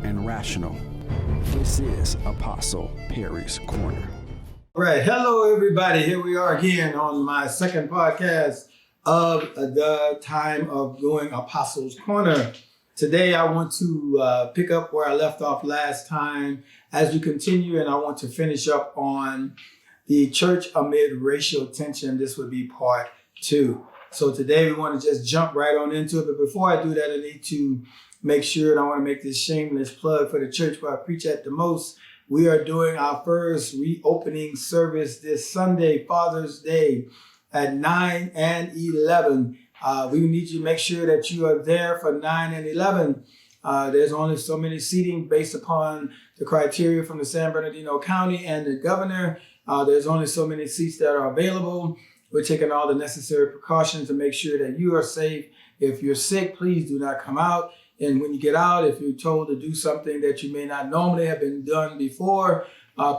and rational. This is Apostle Perry's Corner. All right. Hello, everybody. Here we are again on my second podcast of the time of doing Apostles Corner. Today, I want to pick up where I left off last time as we continue, and I want to finish up on the church amid racial tension. This would be part 2. So today, we want to just jump right on into it. But before I do that, I need to make sure, and I want to make this shameless plug for the church where I preach at the most. We are doing our first reopening service this Sunday, Father's Day, at 9 and 11. We need you to make sure that you are there for 9 and 11. There's only so many seating based upon the criteria from the San Bernardino County and the governor. There's only so many seats that are available. We're taking all the necessary precautions to make sure that you are safe. If you're sick, please do not come out. And when you get out, if you're told to do something that you may not normally have been done before,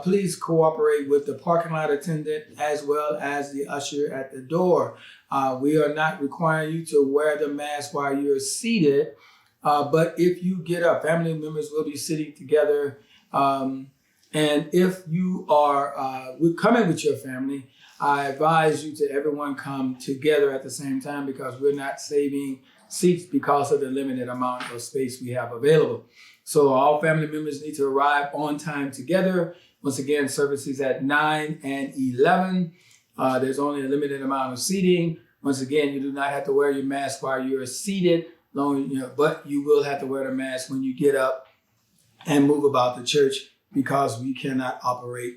please cooperate with the parking lot attendant as well as the usher at the door. We are not requiring you to wear the mask while you're seated, but if you get up, family members will be sitting together. And if you are coming with your family, I advise you to everyone come together at the same time because we're not saving seats because of the limited amount of space we have available. So all family members need to arrive on time together. Once again, services at 9 and 11. There's only a limited amount of seating. Once again, you do not have to wear your mask while you're seated, but you will have to wear the mask when you get up and move about the church because we cannot operate.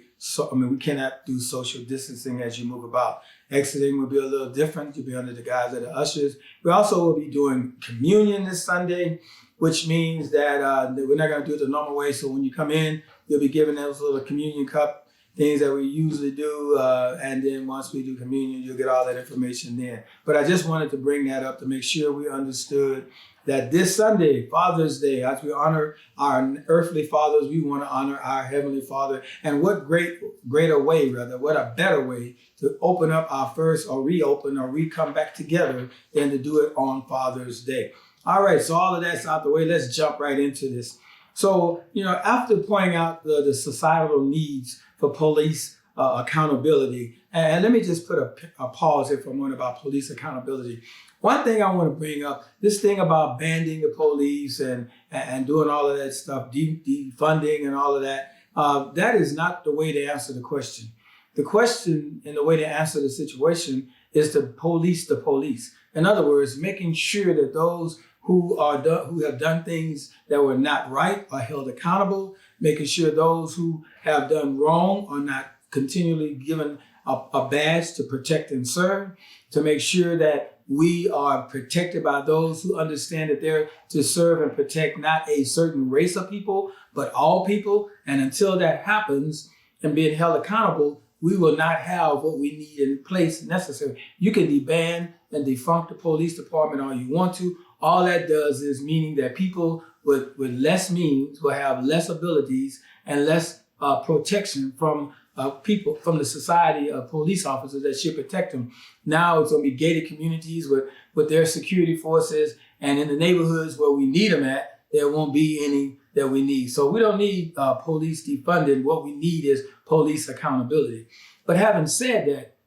We cannot do social distancing as you move about. Exiting will be a little different. You'll be under the guise of the ushers. We also will be doing communion this Sunday, which means that we're not going to do it the normal way. So when you come in, you'll be given those little communion cup things that we usually do. And then once we do communion, you'll get all that information then. But I just wanted to bring that up to make sure we understood that this Sunday, Father's Day, as we honor our earthly fathers, we want to honor our Heavenly Father. And what what a better way to open up our first or reopen or come back together than to do it on Father's Day. All right, so all of that's out the way. Let's jump right into this. So, after pointing out the societal needs for police accountability, and let me just put a pause here for a moment about police accountability. One thing I want to bring up, this thing about banding the police and doing all of that stuff, defunding and all of that, that is not the way to answer the question. The question and the way to answer the situation is to police the police. In other words, making sure that those who have done things that were not right are held accountable, making sure those who have done wrong are not continually given a badge to protect and serve, to make sure that we are protected by those who understand that they're to serve and protect not a certain race of people, but all people. And until that happens and being held accountable, we will not have what we need in place necessary. You can disband and defunct the police department all you want to. All that does is meaning that people with less means will have less abilities and less protection from people, from the society of police officers that should protect them. Now it's going to be gated communities with their security forces, and in the neighborhoods where we need them at, there won't be any that we need. So we don't need police defunding. What we need is police accountability. But having said that,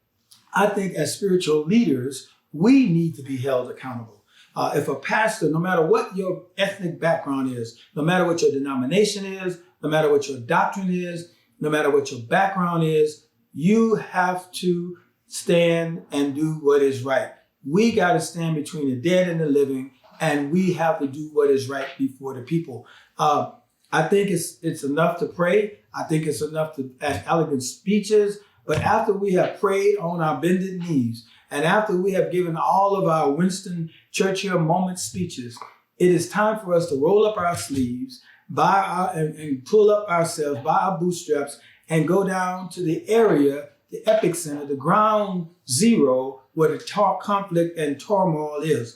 I think as spiritual leaders, we need to be held accountable. If a pastor, no matter what your ethnic background is, no matter what your denomination is, no matter what your doctrine is, no matter what your background is, you have to stand and do what is right. We got to stand between the dead and the living, and we have to do what is right before the people. I think it's enough to pray. I think it's enough to ask elegant speeches. But after we have prayed on our bended knees, and after we have given all of our Winston Churchill moment speeches, it is time for us to roll up our sleeves, and pull up ourselves by our bootstraps and go down to the area, the epicenter, the ground zero where the conflict and turmoil is.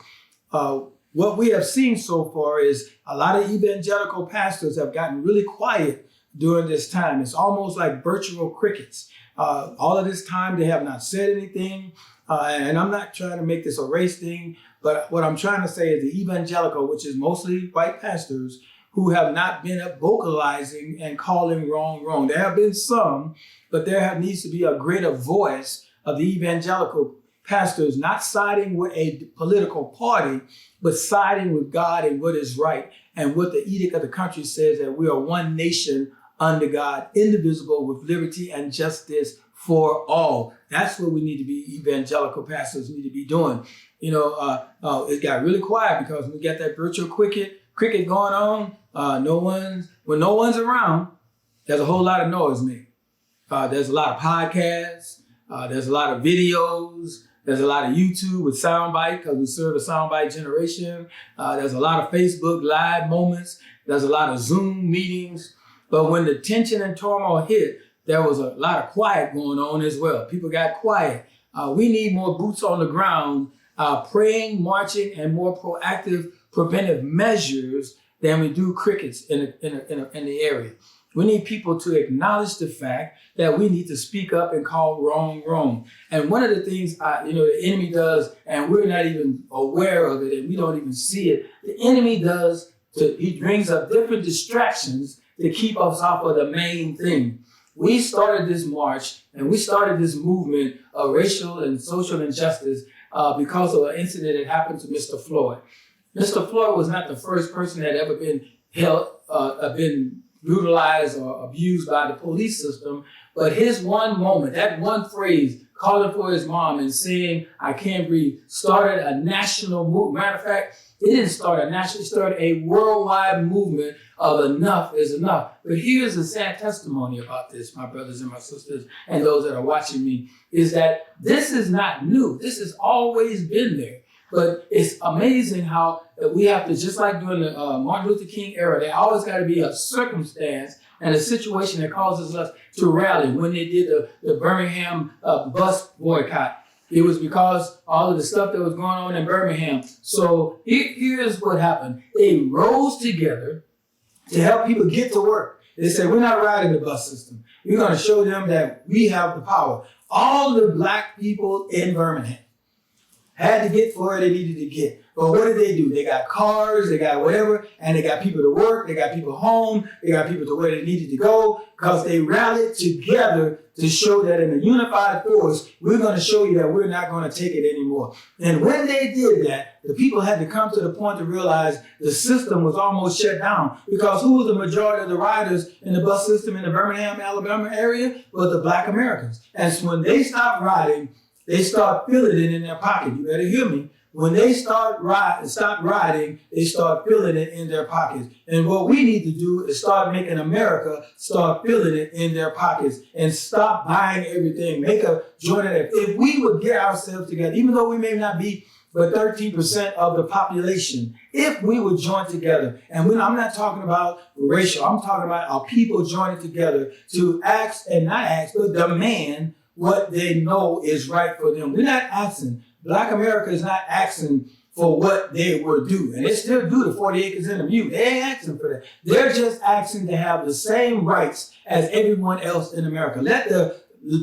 What we have seen so far is a lot of evangelical pastors have gotten really quiet during this time. It's almost like virtual crickets. All of this time, they have not said anything. And I'm not trying to make this a race thing, but what I'm trying to say is the evangelical, which is mostly white pastors, who have not been vocalizing and calling wrong wrong. There have been some, but needs to be a greater voice of the evangelical pastors, not siding with a political party, but siding with God and what is right and what the edict of the country says, that we are one nation under God, indivisible, with liberty and justice for all. That's what we need to be, evangelical pastors need to be doing. It got really quiet because we got that virtual cricket going on. When no one's around, there's a whole lot of noise made. There's a lot of podcasts. There's a lot of videos. There's a lot of YouTube with soundbite because we serve a soundbite generation. There's a lot of Facebook Live moments. There's a lot of Zoom meetings. But when the tension and turmoil hit, there was a lot of quiet going on as well. People got quiet. We need more boots on the ground, praying, marching, and more proactive preventive measures than we do crickets in the area. We need people to acknowledge the fact that we need to speak up and call wrong wrong. And one of the things the enemy does, and we're not even aware of it, and we don't even see it. The enemy he brings up different distractions to keep us off of the main thing. We started this march and we started this movement of racial and social injustice because of an incident that happened to Mr. Floyd. Mr. Floyd was not the first person that had ever been brutalized or abused by the police system, but his one moment, that one phrase, calling for his mom and saying, "I can't breathe," started a national movement. Matter of fact, it didn't start a national, it started a worldwide movement of enough is enough. But here's a sad testimony about this, my brothers and my sisters, and those that are watching me, is that this is not new. This has always been there. But it's amazing how we have to, just like during the Martin Luther King era, there always got to be a circumstance and a situation that causes us to rally. When they did the Birmingham bus boycott, it was because all of the stuff that was going on in Birmingham. So here's what happened. They rose together to help people get to work. They said, we're not riding the bus system. We're going to show them that we have the power. All the black people in Birmingham had to get for where they needed to get. But what did they do? They got cars, they got whatever, and they got people to work, they got people home, they got people to where they needed to go, because they rallied together to show that in a unified force, we're going to show you that we're not going to take it anymore. And when they did that, the people had to come to the point to realize the system was almost shut down, because who was the majority of the riders in the bus system in the Birmingham, Alabama area? Was the black Americans. And so when they stopped riding, they start feeling it in their pocket. You better hear me. When they stop riding, they start feeling it in their pockets. And what we need to do is start making America start feeling it in their pockets and stop buying everything. Make a joint of that. If we would get ourselves together, even though we may not be but 13% of the population, if we would join together, and I'm not talking about racial, I'm talking about our people joining together to ask, and not ask, but demand what they know is right for them. We're not asking. Black America is not asking for what they were due. And they still do the 40 acres in the mute. They ain't asking for that. They're just asking to have the same rights as everyone else in America. Let the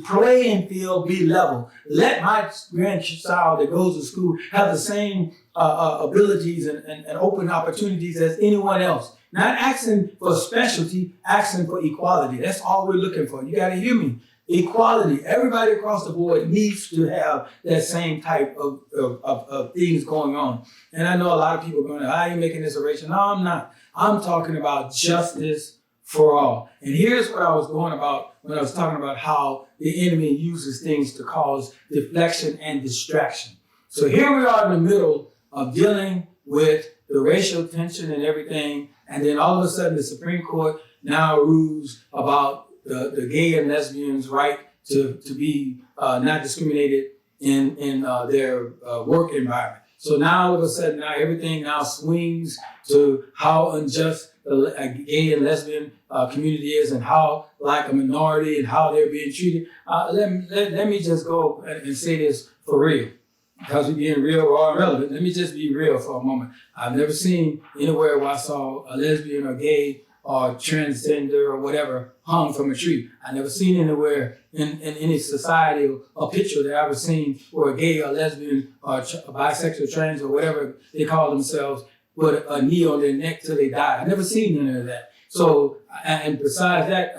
playing field be level. Let my grandchild that goes to school have the same abilities and open opportunities as anyone else. Not asking for specialty, asking for equality. That's all we're looking for. You got to hear me. Equality. Everybody across the board needs to have that same type of things going on. And I know a lot of people are going, "Are you making this a racial?" No, I'm not. I'm talking about justice for all. And here's what I was going about when I was talking about how the enemy uses things to cause deflection and distraction. So here we are in the middle of dealing with the racial tension and everything. And then all of a sudden the Supreme Court now rules about the gay and lesbians' right to be not discriminated in their work environment. So now all of a sudden, now everything now swings to how unjust the gay and lesbian community is, and how like a minority and how they're being treated. Let me just go and say this for real, because we're being real, raw, and relevant. Let me just be real for a moment. I've never seen anywhere where I saw a lesbian or gay or transgender or whatever hung from a tree. I never seen anywhere in any society or picture that I've ever seen where a gay or lesbian or bisexual, trans or whatever they call themselves put a knee on their neck till they die. I never seen any of that. So, and besides that,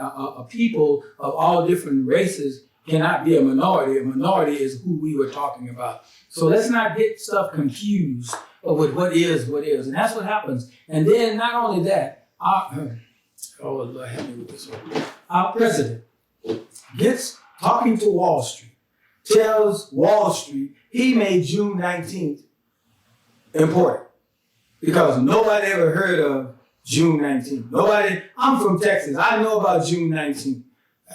people of all different races cannot be a minority. A minority is who we were talking about. So let's not get stuff confused with what is. And that's what happens. And then not only that, oh Lord, help me with this one. Our president gets talking to Wall Street, tells Wall Street he made June 19th important because nobody ever heard of June 19th. I'm from Texas. I know about June 19th.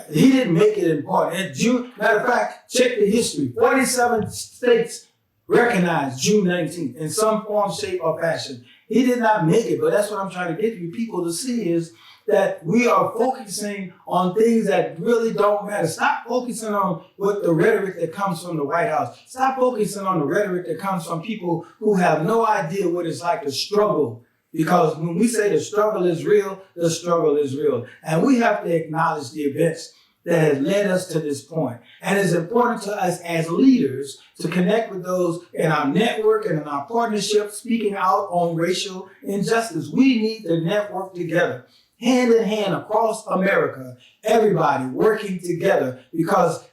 He didn't make it important. Matter of fact, check the history. 47 states recognized June 19th in some form, shape, or fashion. He did not make it, but that's what I'm trying to get you people to see is that we are focusing on things that really don't matter. Stop focusing on what the rhetoric that comes from the White House. Stop focusing on the rhetoric that comes from people who have no idea what it's like to struggle. Because when we say the struggle is real, the struggle is real. And we have to acknowledge the events that has led us to this point. And it's important to us as leaders to connect with those in our network and in our partnership, speaking out on racial injustice. We need to network together, hand in hand across America, everybody working together, because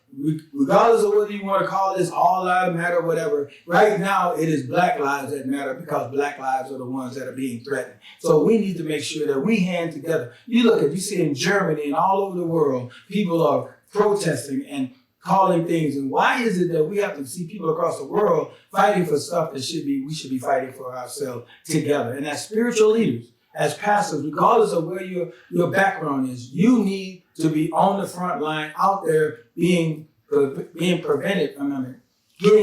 regardless of whether you want to call this all lives matter, whatever, right now it is Black lives that matter because Black lives are the ones that are being threatened. So we need to make sure that we hand together. You see in Germany and all over the world, people are protesting and calling things. And why is it that we have to see people across the world fighting for stuff that we should be fighting for ourselves together? And as spiritual leaders, as pastors, regardless of where your background is, you need to be on the front line, out there getting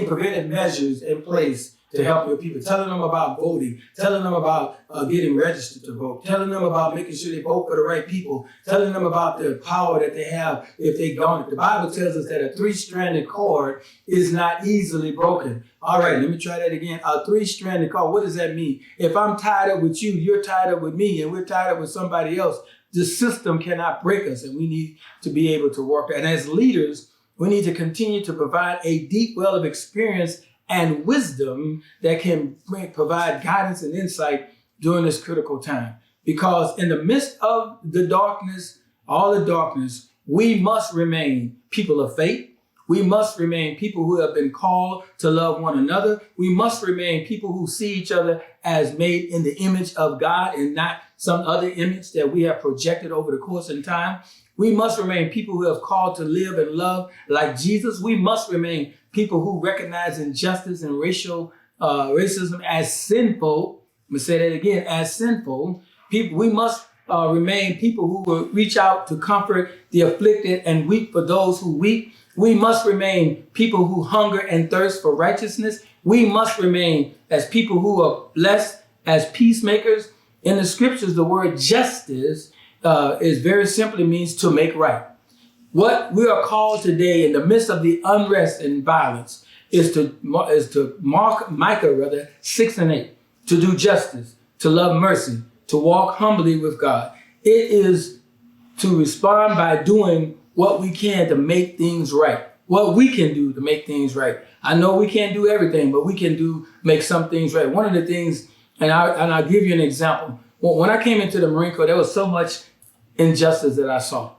preventive measures in place to help your people, telling them about voting, telling them about getting registered to vote, telling them about making sure they vote for the right people, telling them about the power that they have if they don't. The Bible tells us that a three-stranded cord is not easily broken. All right, let me try that again. A three-stranded cord, what does that mean? If I'm tied up with you, you're tied up with me, and we're tied up with somebody else, the system cannot break us, and we need to be able to work. And as leaders, we need to continue to provide a deep well of experience and wisdom that can provide guidance and insight during this critical time. Because in the midst of the darkness, all the darkness, we must remain people of faith. We must remain people who have been called to love one another. We must remain people who see each other as made in the image of God and not some other image that we have projected over the course of time. We must remain people who have called to live and love like Jesus. We must remain people who recognize injustice and racism as sinful. I'm going to say that again, as sinful. We must remain people who will reach out to comfort the afflicted and weep for those who weep. We must remain people who hunger and thirst for righteousness. We must remain as people who are blessed as peacemakers. In the scriptures, the word justice is very simply means to make right. What we are called today in the midst of the unrest and violence is to mark Micah 6:8, to do justice, to love mercy, to walk humbly with God. It is to respond by doing what we can to make things right. What we can do to make things right. I know we can't do everything, but we can make some things right. One of the things, and I'll give you an example. When I came into the Marine Corps, there was so much injustice that I saw.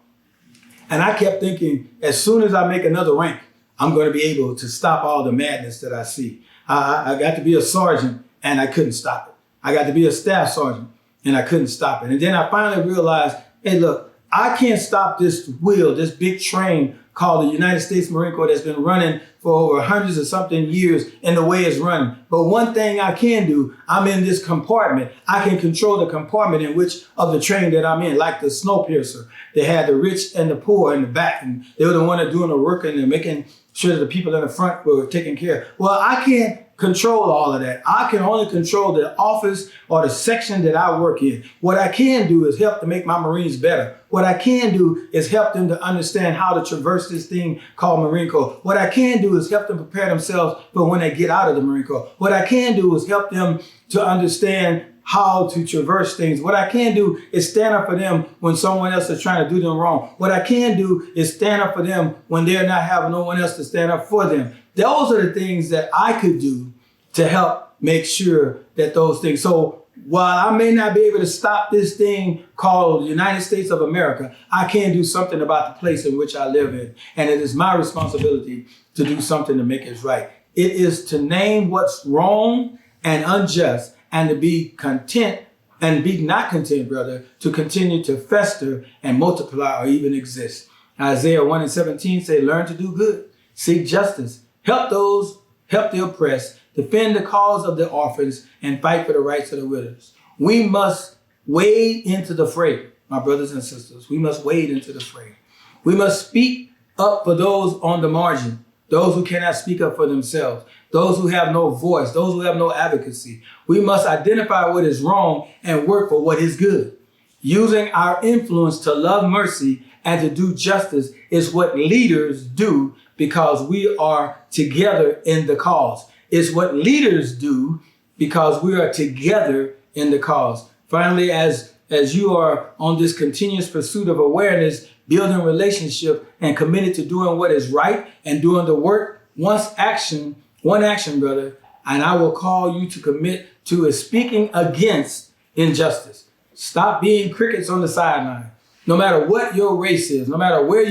And I kept thinking, as soon as I make another rank, I'm going to be able to stop all the madness that I see. I got to be a sergeant and I couldn't stop it. I got to be a staff sergeant and I couldn't stop it. And then I finally realized, hey, look, I can't stop this wheel, this big train called the United States Marine Corps that's been running for over hundreds of something years in the way it's running. But one thing I can do, I'm in this compartment. I can control the compartment in which of the train that I'm in, like the Snowpiercer. They had the rich and the poor in the back, and they were the one that doing the work and making sure that the people in the front were taken care of. Well, I can't control all of that. I can only control the office or the section that I work in. What I can do is help to make my Marines better. What I can do is help them to understand how to traverse this thing called Marine Corps. What I can do is help them prepare themselves for when they get out of the Marine Corps. What I can do is help them to understand how to traverse things. What I can do is stand up for them when someone else is trying to do them wrong. What I can do is stand up for them when they're not having no one else to stand up for them. Those are the things that I could do to help make sure that those things. So while I may not be able to stop this thing called the United States of America, I can do something about the place in which I live in. And it is my responsibility to do something to make it right. It is to name what's wrong and unjust and to be content and be not content, brother, to continue to fester and multiply or even exist. Isaiah 1:17 say, learn to do good, seek justice, help the oppressed, defend the cause of the orphans, and fight for the rights of the widows. We must wade into the fray, my brothers and sisters. We must wade into the fray. We must speak up for those on the margin, those who cannot speak up for themselves, those who have no voice, those who have no advocacy. We must identify what is wrong and work for what is good. Using our influence to love mercy and to do justice is what leaders do because we are together in the cause. It's what leaders do because we are together in the cause. Finally, as you are on this continuous pursuit of awareness, building relationship, and committed to doing what is right and doing the work, one action, brother, and I will call you to commit to is speaking against injustice. Stop being crickets on the sideline. No matter what your race is, no matter where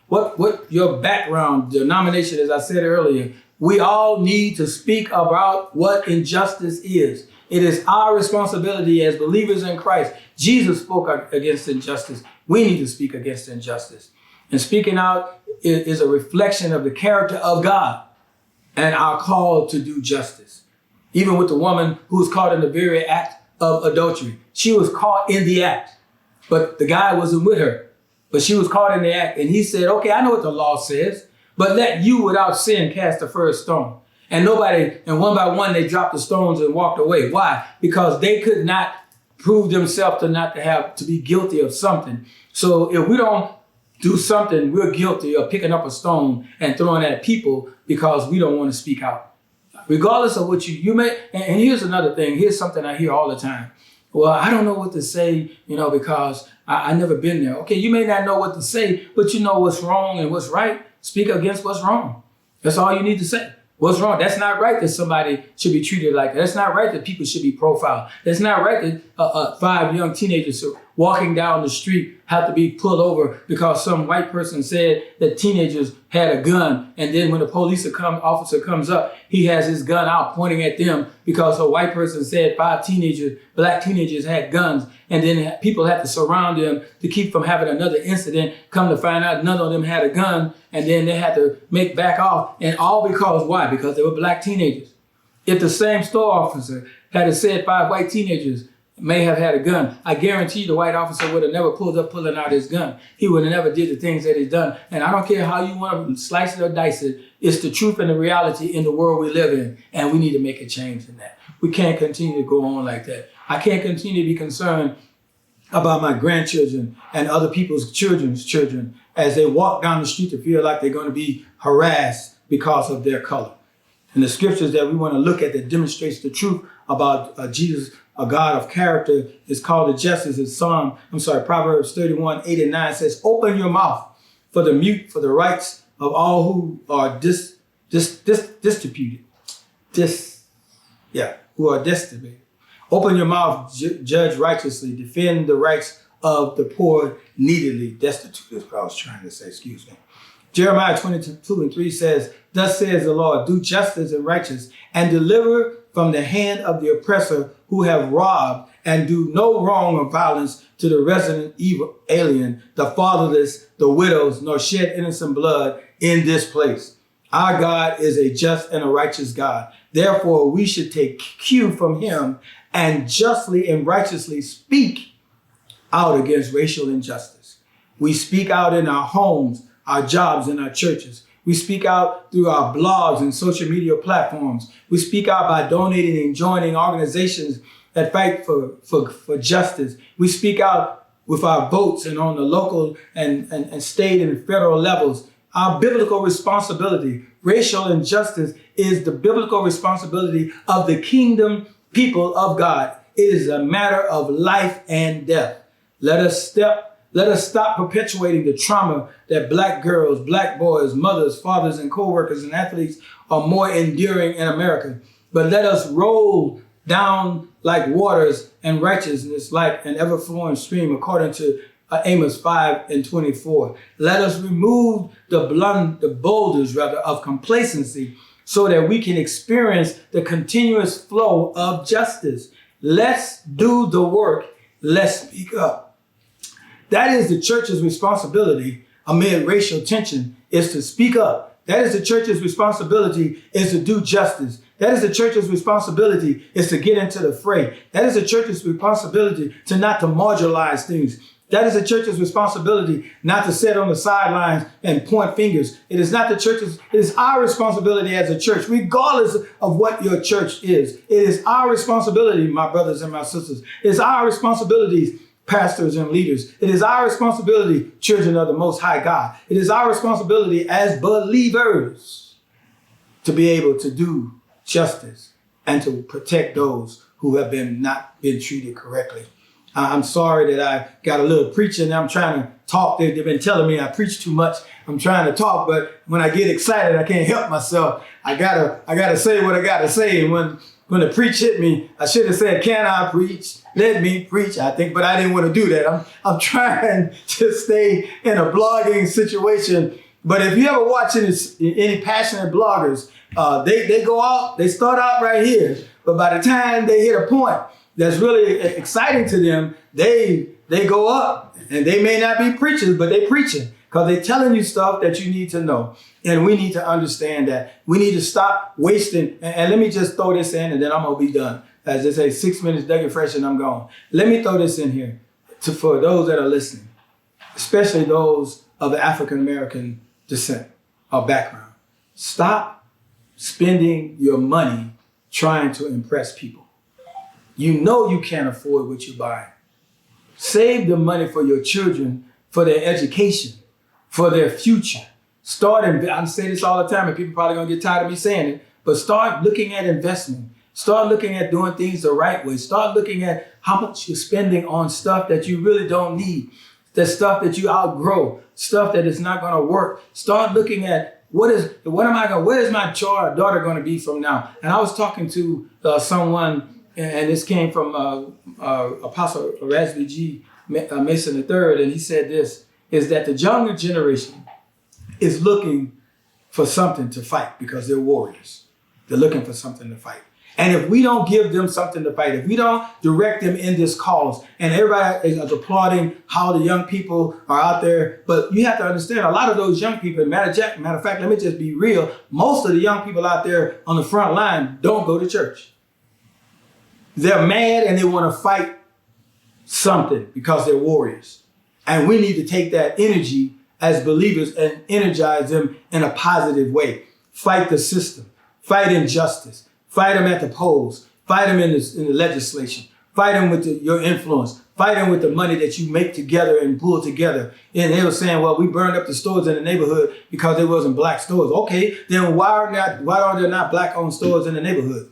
what your background, denomination, as I said earlier, we all need to speak about what injustice is. It is our responsibility as believers in Christ. Jesus spoke against injustice. We need to speak against injustice. And speaking out is a reflection of the character of God and our call to do justice. Even with the woman who was caught in the very act of adultery. She was caught in the act, but the guy wasn't with her. But she was caught in the act, and he said, okay, I know what the law says, but let you without sin cast the first stone. And one by one, they dropped the stones and walked away. Why? Because they could not prove themselves to be guilty of something. So if we don't do something, we're guilty of picking up a stone and throwing it at people because we don't want to speak out. Regardless of what you may, and here's another thing, here's something I hear all the time. Well, I don't know what to say, because I never been there. Okay, you may not know what to say, but you know what's wrong and what's right. Speak against what's wrong. That's all you need to say. What's wrong? That's not right that somebody should be treated like that. That's not right that people should be profiled. That's not right that 5 young teenagers walking down the street have to be pulled over because some white person said that teenagers had a gun. And then when the police officer comes up, he has his gun out pointing at them because a white person said 5 black teenagers had guns. And then people had to surround them to keep from having another incident. Come to find out none of them had a gun. And then they had to make back off. And all because why? Because they were black teenagers. If the same store officer had said 5 white teenagers may have had a gun, I guarantee you the white officer would have never pulling out his gun. He would have never did the things that he's done. And I don't care how you want to slice it or dice it. It's the truth and the reality in the world we live in. And we need to make a change in that. We can't continue to go on like that. I can't continue to be concerned about my grandchildren and other people's children's children as they walk down the street to feel like they're going to be harassed because of their color. And the scriptures that we want to look at that demonstrates the truth about Jesus, a God of character, is called the justice. Is Proverbs 31:8-9 says, open your mouth for the mute, for the rights of all who are who are destitute. Open your mouth, judge righteously, defend the rights of the poor, needily destitute is what I was trying to say, excuse me. Jeremiah 22:3 says, thus says the Lord, do justice and righteous, and deliver from the hand of the oppressor who have robbed, and do no wrong or violence to the resident evil alien, the fatherless, the widows, nor shed innocent blood in this place. Our God is a just and a righteous God. Therefore, we should take cue from him and justly and righteously speak out against racial injustice. We speak out in our homes, our jobs, and our churches. We speak out through our blogs and social media platforms. We speak out by donating and joining organizations that fight for justice. We speak out with our votes and on the local and state and federal levels. Our biblical responsibility, racial injustice, is the biblical responsibility of the kingdom people of God. It is a matter of life and death. Let us stop perpetuating the trauma that black girls, black boys, mothers, fathers, and co-workers and athletes are more enduring in America. But let us roll down like waters, and righteousness like an ever-flowing stream, according to Amos 5:24. Let us remove the boulders of complacency so that we can experience the continuous flow of justice. Let's do the work. Let's speak up. That is the church's responsibility amid racial tension, is to speak up. That is the church's responsibility, is to do justice. That is the church's responsibility, is to get into the fray. That is the church's responsibility to not to marginalize things. That is the church's responsibility not to sit on the sidelines and point fingers. It is not the church's, it is our responsibility as a church, regardless of what your church is. It is our responsibility, my brothers and my sisters. It is our responsibility, pastors and leaders. It is our responsibility, children of the Most High God. It is our responsibility as believers to be able to do justice and to protect those who have not been treated correctly. I'm sorry that I got a little preaching. I'm trying to talk. They've been telling me I preach too much. I'm trying to talk, but when I get excited, I can't help myself. I gotta say what I gotta say. And when the preach hit me, I should have said, "Can I preach? Let me preach." I think, but I didn't want to do that. I'm trying to stay in a blogging situation. But if you ever watch any passionate bloggers, they go out, they start out right here, but by the time they hit a point that's really exciting to them, they go up, and they may not be preachers, but they preaching because they're telling you stuff that you need to know. And we need to understand that we need to stop wasting. And let me just throw this in, and then I'm gonna be done. As they say, 6 minutes, Dougie Fresh, and I'm gone. Let me throw this in here for those that are listening, especially those of the African-American descent or background. Stop spending your money trying to impress people. You know you can't afford what you're buying. Save the money for your children, for their education, for their future. I say this all the time, and people probably gonna get tired of me saying it, but start looking at investment. Start looking at doing things the right way. Start looking at how much you're spending on stuff that you really don't need, the stuff that you outgrow, stuff that is not gonna work. Start looking at where is my daughter gonna be from now? And I was talking to someone, and this came from Apostle Perry'sG Mason III, and he said this, is that the younger generation is looking for something to fight because they're warriors. They're looking for something to fight. And if we don't give them something to fight, if we don't direct them in this cause, and everybody is applauding how the young people are out there, but you have to understand a lot of those young people, matter of fact, let me just be real, most of the young people out there on the front line don't go to church. They're mad and they want to fight something because they're warriors. And we need to take that energy as believers and energize them in a positive way. Fight the system, fight injustice, fight them at the polls, fight them in the legislation, fight them with your influence, fight them with the money that you make together and pull together. And they were saying, well, we burned up the stores in the neighborhood because there wasn't black stores. Okay, then why are there not black-owned stores in the neighborhood?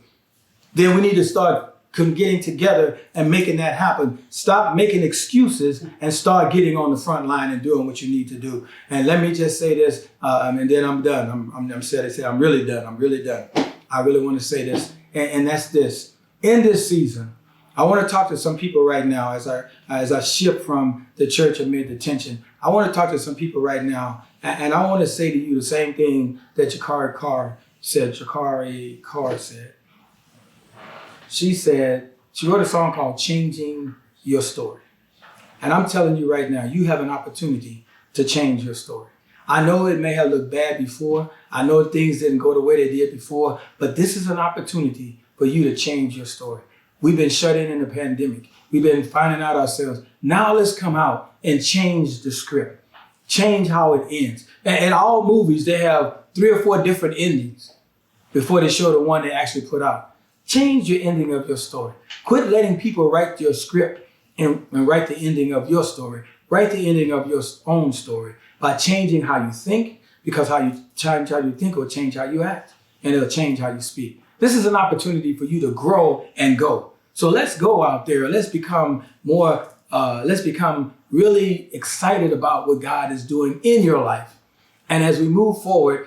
Then we need to start getting together and making that happen. Stop making excuses and start getting on the front line and doing what you need to do. And let me just say this, and then I'm done. I'm really done. I really want to say this, and that's this. In this season, I want to talk to some people right now as I shift from the church amid the tension. I want to talk to some people right now, and I want to say to you the same thing that Jakari Carr said. She wrote a song called Changing Your Story. And I'm telling you right now, you have an opportunity to change your story. I know it may have looked bad before. I know things didn't go the way they did before, but this is an opportunity for you to change your story. We've been shut in the pandemic. We've been finding out ourselves. Now let's come out and change the script. Change how it ends. And in all movies, they have 3 or 4 different endings before they show the one they actually put out. Change your ending of your story. Quit letting people write your script and write the ending of your story. Write the ending of your own story by changing how you think, because how you change how you think will change how you act, and it'll change how you speak. This is an opportunity for you to grow and go. So let's go out there. Let's become really excited about what God is doing in your life. And as we move forward,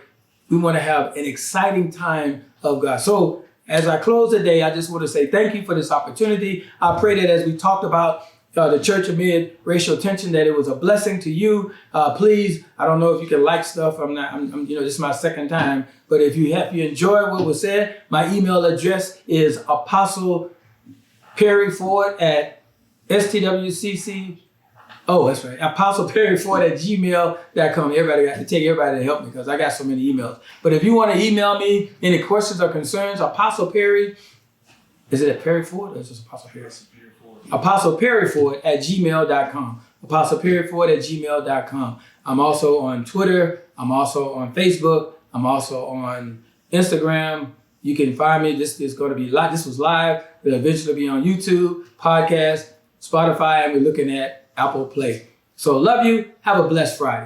we want to have an exciting time of God. So as I close today, I just want to say thank you for this opportunity. I pray that as we talked about the church amid racial tension, that it was a blessing to you. Please, I don't know if you can like stuff. This is my second time. But if you enjoyed what was said, my email address is ApostlePerry'sCorner at STWCC. Oh, that's right. ApostlePerry'sCorner at gmail.com. Everybody got to take everybody to help me because I got so many emails. But if you want to email me any questions or concerns, Apostle Perry, is it at Perry Ford or is it just Apostle Perry? ApostlePerry'sCorner at gmail.com. ApostlePerry'sCorner at gmail.com. I'm also on Twitter. I'm also on Facebook. I'm also on Instagram. You can find me. This is going to be live. This was live. It'll eventually be on YouTube, podcast, Spotify, and we're looking at Apple Play. So love you. Have a blessed Friday.